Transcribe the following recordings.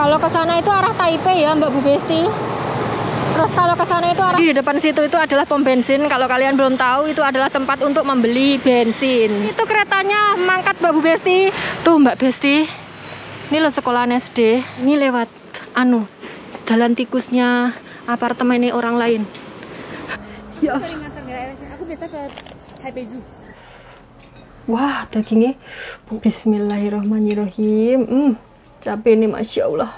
Kalau ke sana itu arah Taipei ya Mbak Bu Besti. Terus kalau ke sana itu arah di depan situ itu adalah pom bensin. Kalau kalian belum tahu, itu adalah tempat untuk membeli bensin. Itu keretanya mangkat Mbak Bu Besti. Tuh Mbak Besti. Ini loh sekolahan SD. Ini lewat jalan tikusnya apartemen ini orang lain. Ya. Aku biasa ke Taipei Zoo. Wah, dagingnya. Bismillahirrahmanirrahim. Capek nih, Masya Allah.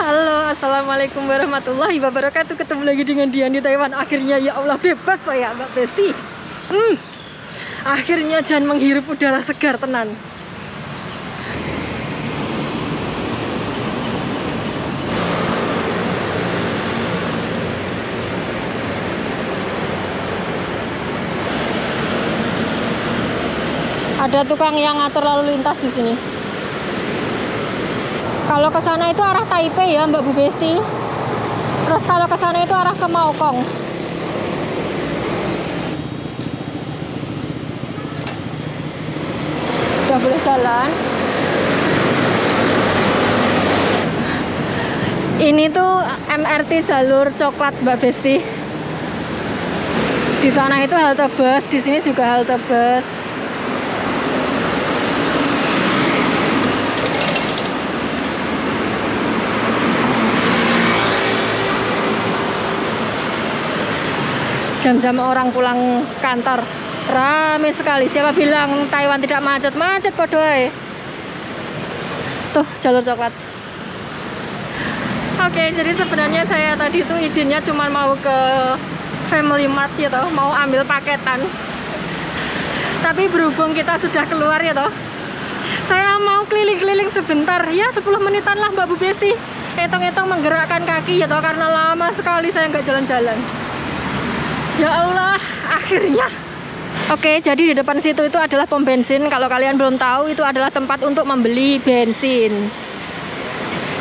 Halo, assalamualaikum warahmatullahi wabarakatuh. Ketemu lagi dengan Dian di Taiwan. Akhirnya ya Allah bebas saya Mbak Besti. Akhirnya Jan menghirup udara segar tenan. Ada tukang yang ngatur lalu lintas di sini. Kalau ke sana itu arah Taipei ya Mbak Bu Besti. Terus kalau ke sana itu arah ke Maokong. Udah boleh jalan. Ini tuh MRT jalur coklat Mbak Besti. Di sana itu halte bus, di sini juga halte bus. Jam-jam orang pulang kantor rame sekali. Siapa bilang Taiwan tidak macet? Macet podoy. Tuh jalur coklat. Oke, jadi sebenarnya saya tadi itu izinnya cuma mau ke Family Mart ya toh, mau ambil paketan. Tapi berhubung kita sudah keluar ya toh, saya mau keliling-keliling sebentar ya, 10 menitan lah Mbak Bu Besti. Hitung-hitung menggerakkan kaki ya toh, karena lama sekali saya nggak jalan-jalan. Ya Allah, akhirnya. Oke, jadi di depan situ itu adalah pom bensin. Kalau kalian belum tahu, itu adalah tempat untuk membeli bensin.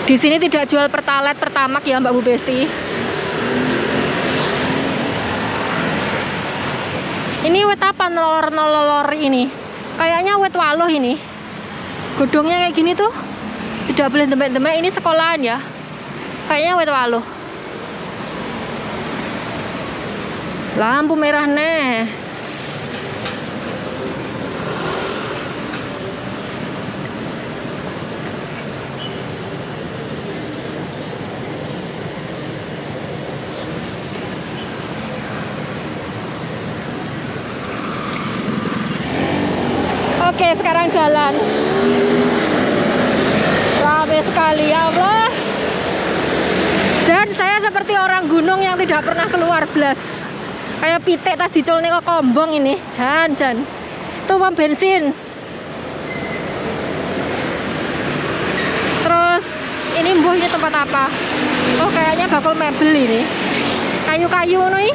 Di sini tidak jual pertalite, pertamak ya Mbak Bu Besti. Ini wet apa nolor-nolor ini? Kayaknya wet waluh ini. Godongnya kayak gini tuh. Tidak boleh demek-demek, ini sekolahan ya. Kayaknya wet waluh. Lampu merah nih. Oke, sekarang jalan. Ramai sekali ya Allah. Dan saya seperti orang gunung yang tidak pernah keluar blas. Kayak pitik tas dicolne kok kombong ini. Jan. Itu pom bensin. Terus ini mbuh, ini tempat apa? Oh, kayaknya bakul mebel ini. Kayu-kayu nih.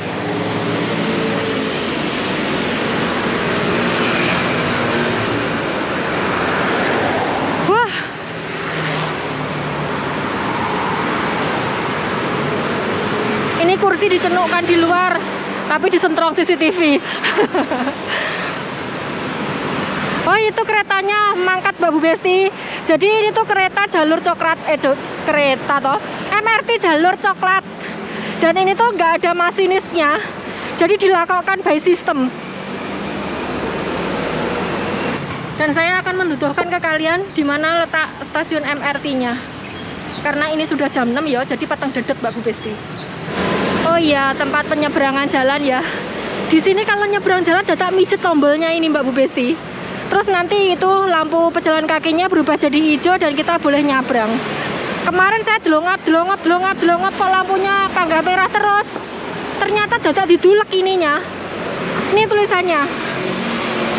Wah. Ini kursi dicenukkan di luar, tapi disentrong CCTV. Oh, itu keretanya mangkat Mbak Bu Besti. Jadi ini tuh kereta jalur coklat, kereta toh MRT jalur coklat. Dan ini tuh nggak ada masinisnya, jadi dilakukan by system. Dan saya akan menduduhkan ke kalian di mana letak stasiun MRT-nya. Karena ini sudah jam 6 ya, jadi pateng dedet Mbak Bu Besti. Oh iya, tempat penyeberangan jalan ya. Di sini kalau nyebrang jalan dadak mijet tombolnya ini Mbak Bu Besti. Terus nanti itu lampu pejalan kakinya berubah jadi hijau dan kita boleh nyabrang. Kemarin saya delongap kok lampunya panggah merah terus. Ternyata dadak didulek ininya. Ini tulisannya.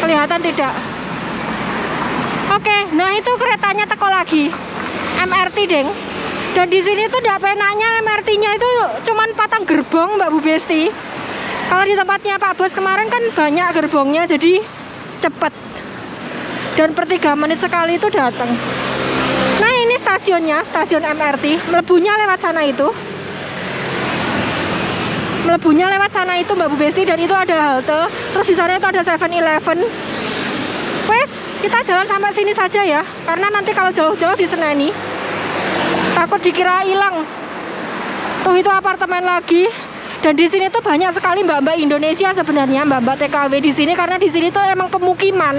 Kelihatan tidak? Oke, nah itu keretanya teko lagi. MRT, Deng. Dan di sini tuh tidak penaknya MRT-nya itu cuman patang gerbong, Mbak Bu Besti. Kalau di tempatnya Pak Bos kemarin kan banyak gerbongnya, jadi cepet. Dan per 3 menit sekali itu datang. Nah ini stasiunnya, stasiun MRT. Melebunya lewat sana itu. Melebunya lewat sana itu Mbak Bu Besti, dan itu ada halte. Terus di sana itu ada 7-Eleven. Wes, kita jalan sampai sini saja ya, karena nanti kalau jauh-jauh diseneni takut dikira hilang. Tuh itu apartemen lagi. Dan di sini tuh banyak sekali mbak-mbak Indonesia sebenarnya, mbak-mbak TKW di sini, karena di sini tuh emang pemukiman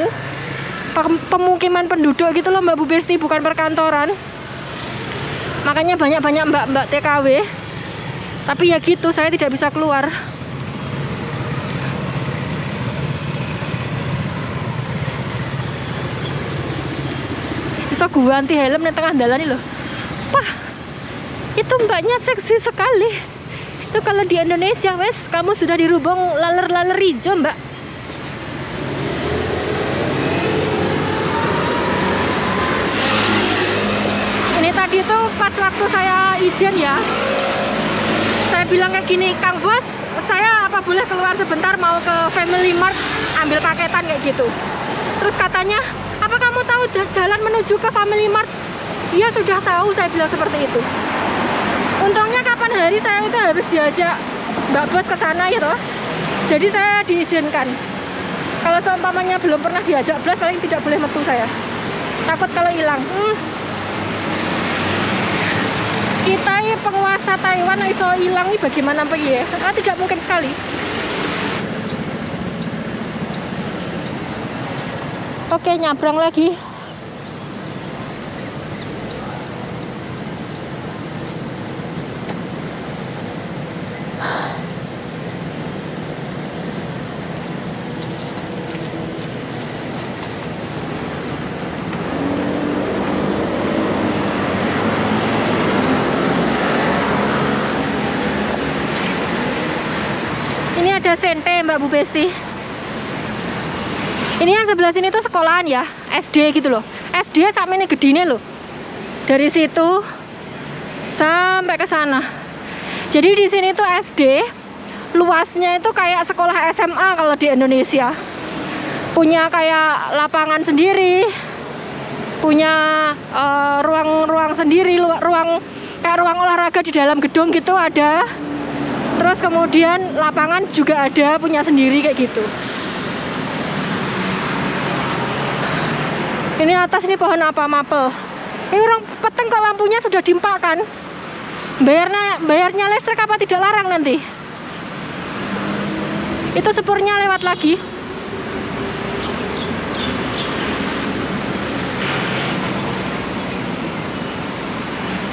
penduduk gitu loh Mbak Bu Besti, bukan perkantoran. Makanya banyak-banyak mbak-mbak TKW. Tapi ya gitu, saya tidak bisa keluar. Bisa gua anti helm di tengah jalan ini loh. Wah, itu mbaknya seksi sekali. Itu kalau di Indonesia, wes, kamu sudah dirubung laler-laler hijau, Mbak. Ini tadi tuh pas waktu saya izin ya, saya bilang kayak gini, Kang Bos, saya apa boleh keluar sebentar mau ke Family Mart ambil paketan kayak gitu. Terus katanya, apa kamu tahu jalan menuju ke Family Mart? Iya sudah tahu, saya bilang seperti itu. Untungnya kapan hari saya itu habis diajak Mbak Bos ke sana ya toh. Jadi saya diizinkan. Kalau seumpamanya belum pernah diajak belas, paling tidak boleh metu saya. Takut kalau hilang. Kita penguasa Taiwan iso hilang ini bagaimana pergi ya? Tidak mungkin sekali. Oke, nyabrang lagi. Ada Sente Mbak Bu Besti. Ini yang sebelah sini tuh sekolahan ya, SD gitu loh. SD sampai ini gedine loh. Dari situ sampai ke sana. Jadi di sini tuh SD luasnya itu kayak sekolah SMA kalau di Indonesia. Punya kayak lapangan sendiri, punya ruang-ruang sendiri, kayak ruang olahraga di dalam gedung gitu ada. Terus kemudian lapangan juga ada, punya sendiri kayak gitu. Ini atas ini pohon apa, mapel. Ini orang peteng kok lampunya sudah dimpak kan. Bayarnya listrik apa tidak larang nanti. Itu sepurnya lewat lagi.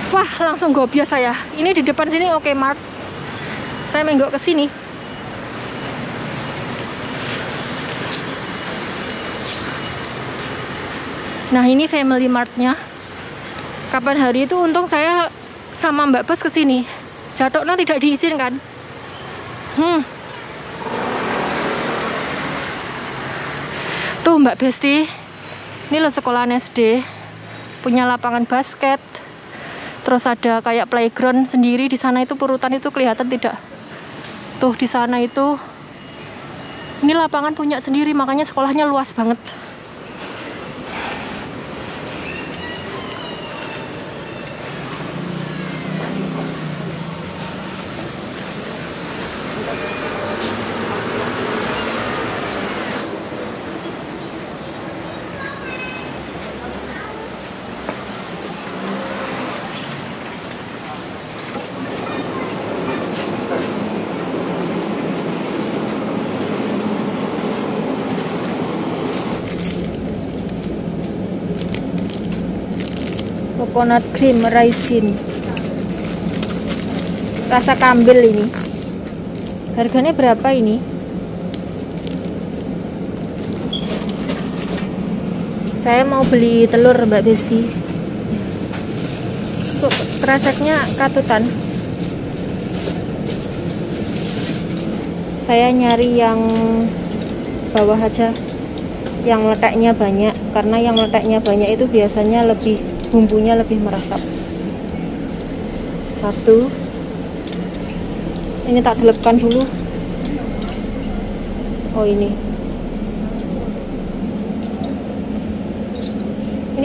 Wah, langsung gobias saya. Ini di depan sini Oke Mart. Saya menggok ke sini. Nah, ini Family Mart-nya. Kapan hari itu untung saya sama Mbak Bos ke sini. Jatoknya tidak diizinkan. Tuh Mbak Besti. Ini loh sekolahan SD. Punya lapangan basket. Terus ada kayak playground sendiri di sana, itu purutan itu kelihatan tidak? Tuh di sana itu, ini lapangan punya sendiri, makanya sekolahnya luas banget. Coconut cream raisin, rasa kambil ini. Harganya berapa ini? Saya mau beli telur Mbak Besti. Kok kreseknya katutan? Saya nyari yang bawah aja, yang letaknya banyak, karena yang letaknya banyak itu biasanya lebih, bumbunya lebih meresap. Satu, ini tak gelepkan dulu. Oh ini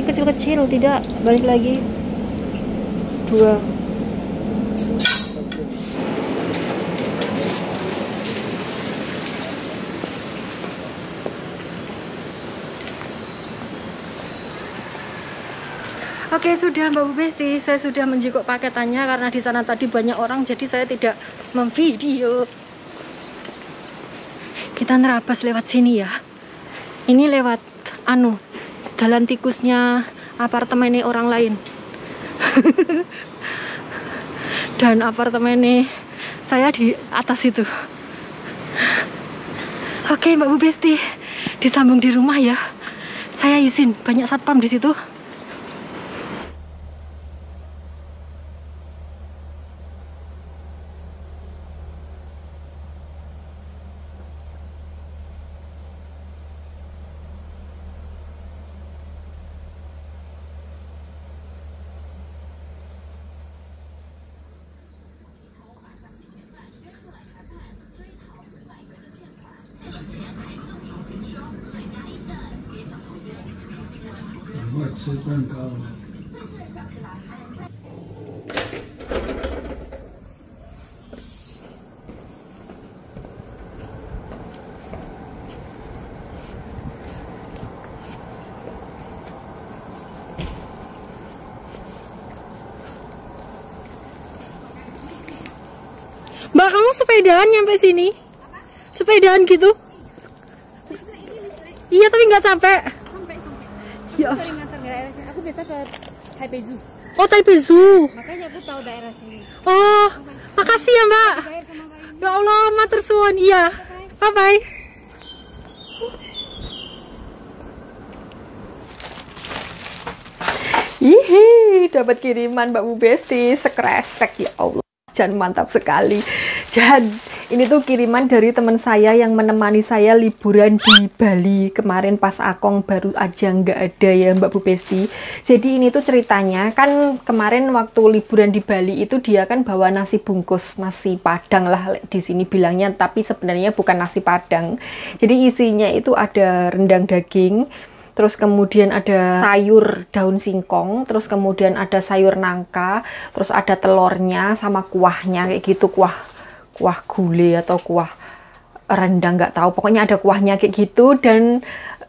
kecil-kecil, tidak, balik lagi. Dua. Oke, sudah Mbak Bu Besti, saya sudah menjenguk paketannya karena di sana tadi banyak orang, jadi saya tidak memvideo. Kita nerabas lewat sini ya. Ini lewat jalan tikusnya apartemennya orang lain. Dan apartemennya saya di atas itu. Oke Mbak Bu Besti, disambung di rumah ya. Saya izin, banyak satpam di situ. Mbak, kamu sepedaan nyampe sini? Sepedaan gitu? Iya, tapi nggak capek. Ya. Aku biasa ke Taipei Zoo. Oh, Taipei Zoo. Makanya aku tahu daerah sini. Oh, makasih ya Mbak. Ya Allah, matur suwun. Iya. Bye bye. Hihi, dapat kiriman Mbak Bu Besti, sekresek ya Allah. Dan mantap sekali. Dan ini tuh kiriman dari teman saya yang menemani saya liburan di Bali kemarin pas Akong baru aja nggak ada ya Mbak Bu Besti. Jadi ini tuh ceritanya kan kemarin waktu liburan di Bali itu dia kan bawa nasi bungkus, nasi padang lah di sini bilangnya, tapi sebenarnya bukan nasi padang. Jadi isinya itu ada rendang daging, terus kemudian ada sayur daun singkong, terus kemudian ada sayur nangka, terus ada telurnya sama kuahnya kayak gitu, kuah gulai atau kuah rendang nggak tahu, pokoknya ada kuahnya kayak gitu dan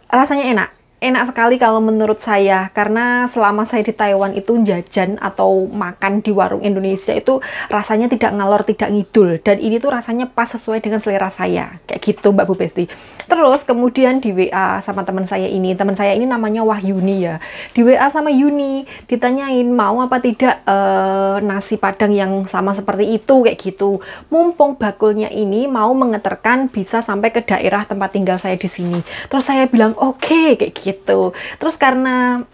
rasanya enak sekali kalau menurut saya, karena selama saya di Taiwan itu jajan atau makan di warung Indonesia itu rasanya tidak ngalor tidak ngidul, dan ini tuh rasanya pas sesuai dengan selera saya kayak gitu Mbak Bu Besti. Terus kemudian di WA sama teman saya ini namanya Wahyuni ya, di WA sama Yuni ditanyain mau apa tidak nasi padang yang sama seperti itu kayak gitu, mumpung bakulnya ini mau mengeterkan bisa sampai ke daerah tempat tinggal saya di sini. Terus saya bilang oke, kayak gitu. Terus karena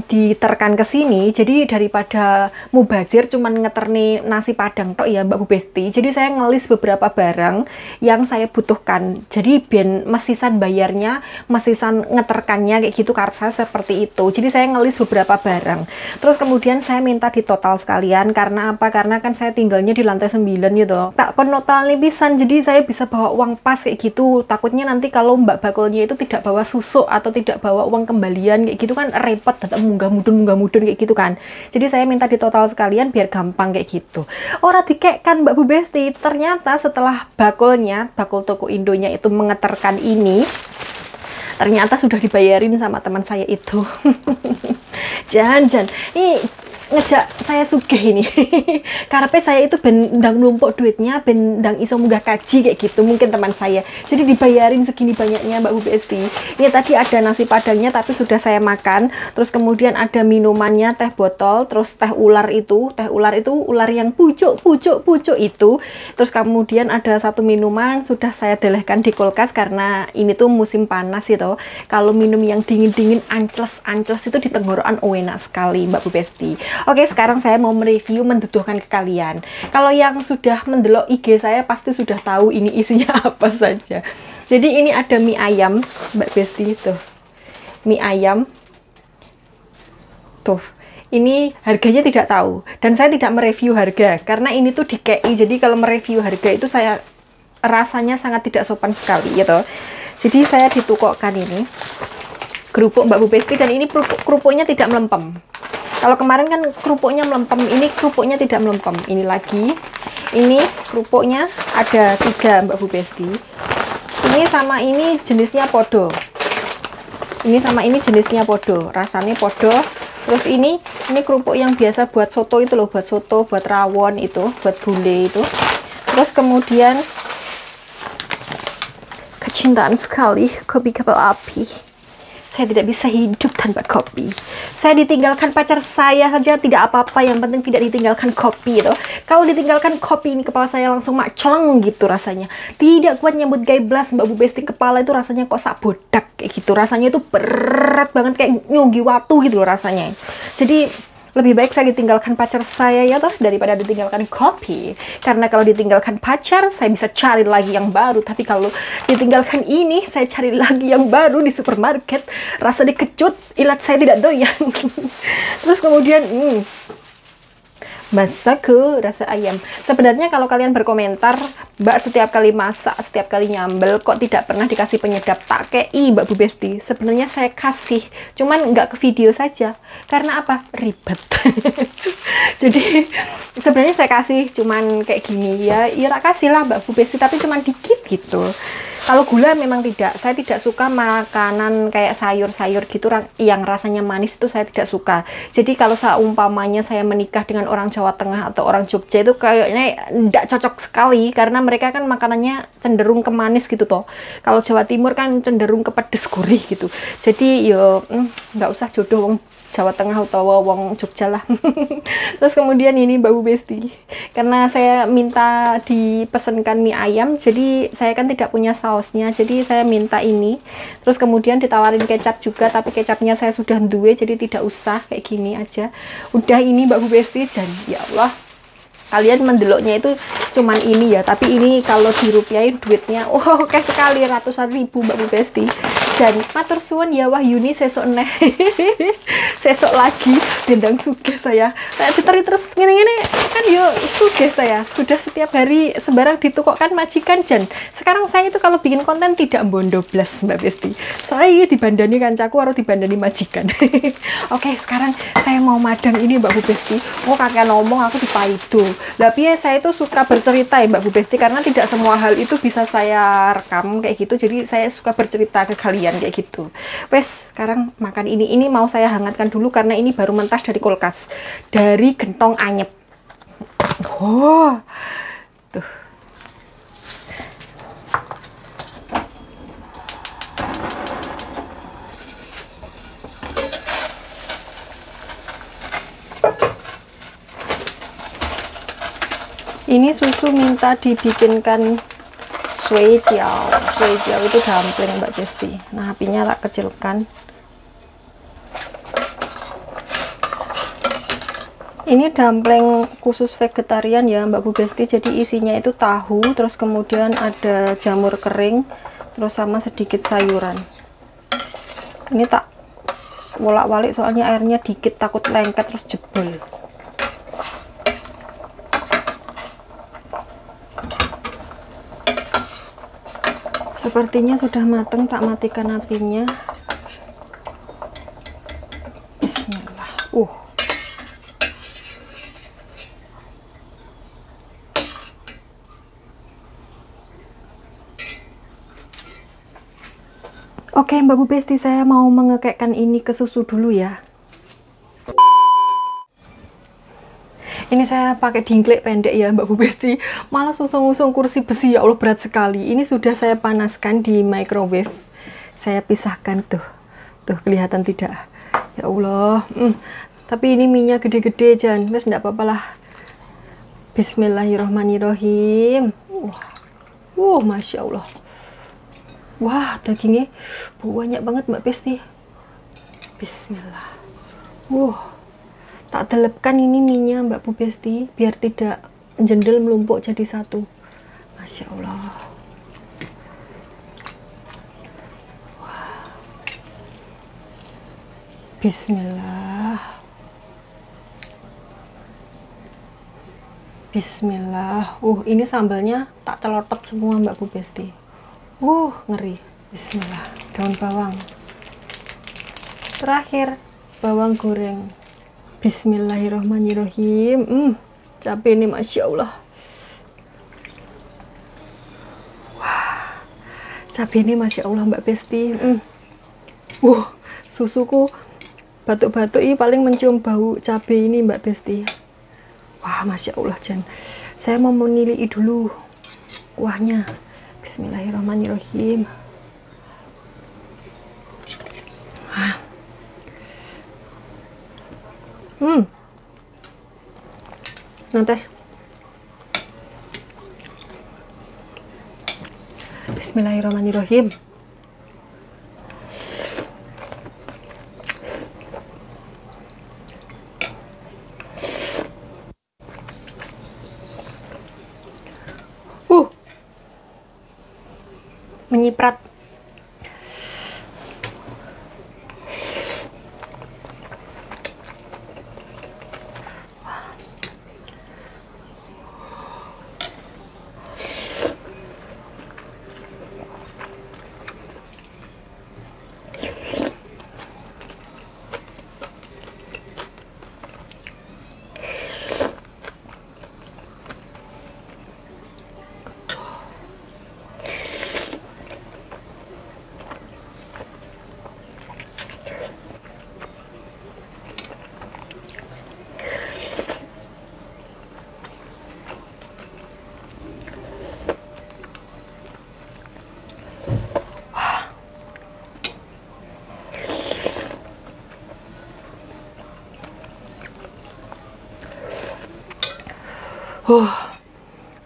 diterkan ke sini, jadi daripada mubazir cuman ngeterni nasi padang tok ya Mbak Bu Besti, jadi saya ngelis beberapa barang yang saya butuhkan. Jadi biar mesisan bayarnya, mesisan ngeterkannya kayak gitu, karsa seperti itu. Jadi saya ngelis beberapa barang. Terus kemudian saya minta di total sekalian, karena apa? Karena kan saya tinggalnya di lantai 9 gitu. Tak kon total nih pisan, jadi saya bisa bawa uang pas kayak gitu. Takutnya nanti kalau Mbak bakulnya itu tidak bawa susuk atau tidak bawa uang kembalian kayak gitu kan repot, tetap munggah mudun kayak gitu kan. Jadi saya minta di total sekalian biar gampang kayak gitu. Ora dikek kan Mbak Bu Besti, ternyata setelah bakul toko Indonya itu mengeterkan ini, ternyata sudah dibayarin sama teman saya itu. Jangan ini ngejak saya sugih ini. Karepe saya itu bendang numpuk duitnya, bendang iso munggah kaji kayak gitu mungkin teman saya. Jadi dibayarin segini banyaknya Mbak Bu Besti. Ini tadi ada nasi padangnya tapi sudah saya makan. Terus kemudian ada minumannya, teh botol, terus teh ular itu ular yang pucuk itu. Terus kemudian ada satu minuman sudah saya delehkan di kulkas karena ini tuh musim panas itu. Kalau minum yang dingin-dingin ancles itu di tenggorokan enak sekali Mbak Bu Besti. Oke, sekarang saya mau mereview, menduduhkan ke kalian. Kalau yang sudah mendelok IG saya pasti sudah tahu ini isinya apa saja. Jadi ini ada mie ayam Mbak Besti tuh. Mie ayam. Tuh. Ini harganya tidak tahu dan saya tidak mereview harga karena ini tuh di KI. Jadi kalau mereview harga itu saya rasanya sangat tidak sopan sekali gitu. Jadi saya ditukokkan ini kerupuk Mbak Bu Besti dan ini kerupuknya tidak melempem. Kalau kemarin kan kerupuknya melempem, ini kerupuknya tidak melempem. Ini lagi, ini kerupuknya ada 3 Mbak Bu Besti. Ini sama ini jenisnya podo. Ini sama ini jenisnya podo, rasanya podo. Terus ini kerupuk yang biasa buat soto itu loh, buat soto, buat rawon itu, buat gulai itu. Terus kemudian kecintaan sekali kopi kapal api. Saya tidak bisa hidup tanpa kopi. Saya ditinggalkan pacar saya saja tidak apa-apa, yang penting tidak ditinggalkan kopi itu. Kalau ditinggalkan kopi ini kepala saya langsung macleng gitu rasanya. Tidak kuat nyambut gaiblas Mbak Bu Besti, kepala itu rasanya kok sak bodak kayak gitu. Rasanya itu berat banget kayak nyunggi watu gitu loh rasanya. Jadi lebih baik saya ditinggalkan pacar saya ya toh daripada ditinggalkan kopi. Karena kalau ditinggalkan pacar saya bisa cari lagi yang baru, tapi kalau ditinggalkan ini saya cari lagi yang baru di supermarket. Rasa dikecut, ilat saya tidak doyan. Terus kemudian masaku rasa ayam. Sebenarnya kalau kalian berkomentar, Mbak setiap kali masak, setiap kali nyambel kok tidak pernah dikasih penyedap, tak kei Mbak Bu Besti. Sebenarnya saya kasih, cuman nggak ke video saja. Karena apa? Ribet. Jadi sebenarnya saya kasih cuman kayak gini ya tak kasih lah Mbak Bu Besti, tapi cuman dikit gitu. Kalau gula memang tidak, saya tidak suka makanan kayak sayur-sayur gitu yang rasanya manis, itu saya tidak suka. Jadi kalau seumpamanya saya menikah dengan orang Jawa Tengah atau orang Jogja itu kayaknya tidak cocok sekali karena mereka kan makanannya cenderung ke manis gitu toh. Kalau Jawa Timur kan cenderung ke pedes gurih gitu. Jadi yo nggak usah jodoh wong Jawa Tengah atau wong Jogja lah. Terus kemudian ini Mbak Bu Besti, karena saya minta dipesankan mie ayam, jadi saya kan tidak punya sausnya, jadi saya minta ini. Terus kemudian ditawarin kecap juga, tapi kecapnya saya sudah duwe, jadi tidak usah, kayak gini aja. Udah ini Mbak Bu Besti, dan ya Allah, kalian mendeloknya itu cuman ini ya, tapi ini kalau dirupiahin duitnya kayak sekali ratusan ribu Mbak Bu Besti. Dan matur suwun ya Wahyuni sesok neh. Sesok lagi dendang sugih saya. Kayak diteri terus ngene-ngene kan yo sugih saya. Sudah setiap hari sembarang ditukokkan majikan jan. Sekarang saya itu kalau bikin konten tidak bondo blas Mbak Besti. Soalnya dibandani kancaku atau dibandani majikan. Oke, sekarang saya mau madang ini Mbak Bu Besti. Kakek ngomong aku dipaido. Tapi saya itu suka bercerita ya Mbak Bu Besti, karena tidak semua hal itu bisa saya rekam kayak gitu. Jadi saya suka bercerita ke kalian kayak gitu. Wes, sekarang makan ini mau saya hangatkan dulu karena ini baru mentas dari kulkas, dari gentong anyep. Tuh. Ini susu minta dibikinkan sui jiao itu dumpling Mbak Besti. Nah, apinya tak kecilkan. Ini dumpling khusus vegetarian ya Mbak Bu Besti. Jadi isinya itu tahu, terus kemudian ada jamur kering, terus sama sedikit sayuran. Ini tak bolak-balik soalnya airnya dikit, takut lengket terus jebol. Sepertinya sudah matang, tak matikan apinya. Bismillah. Oke Mbak Bu Besti, saya mau mengekekkan ini ke susu dulu ya. Ini saya pakai dingklek pendek ya Mbak Bu Besti. Malah usung-usung kursi besi, ya Allah berat sekali. Ini sudah saya panaskan di microwave. Saya pisahkan tuh. Tuh kelihatan tidak? Ya Allah. Tapi ini minyak gede-gede Jan. Mas enggak apa-apa lah. Bismillahirrahmanirrahim. Wah. Masya Allah. Wah, dagingnya banyak banget Mbak Besti. Bismillah. Tak telepkan ini minyak Mbak Bu Besti biar tidak jendel melumpuk jadi satu. Masya Allah. Wah. Bismillah. Bismillah. Ini sambalnya tak celotot semua Mbak Bu Besti. Ngeri. Bismillah. Daun bawang. Terakhir bawang goreng. Bismillahirrahmanirrahim. Cabai ini Masya Allah. Wah, cabai ini Masya Allah Mbak Besti. Susuku batuk-batuk ini paling mencium bau cabai ini Mbak Besti. Wah, Masya Allah Jan. Saya mau menilai dulu kuahnya. Bismillahirrahmanirrahim. Nantes. Bismillahirrahmanirrahim. Menyiprat.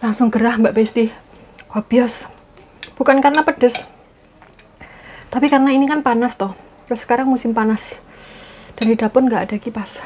Langsung gerah Mbak Besti. Bias. Bukan karena pedes, tapi karena ini kan panas toh. Terus sekarang musim panas dan di dapur nggak ada kipas.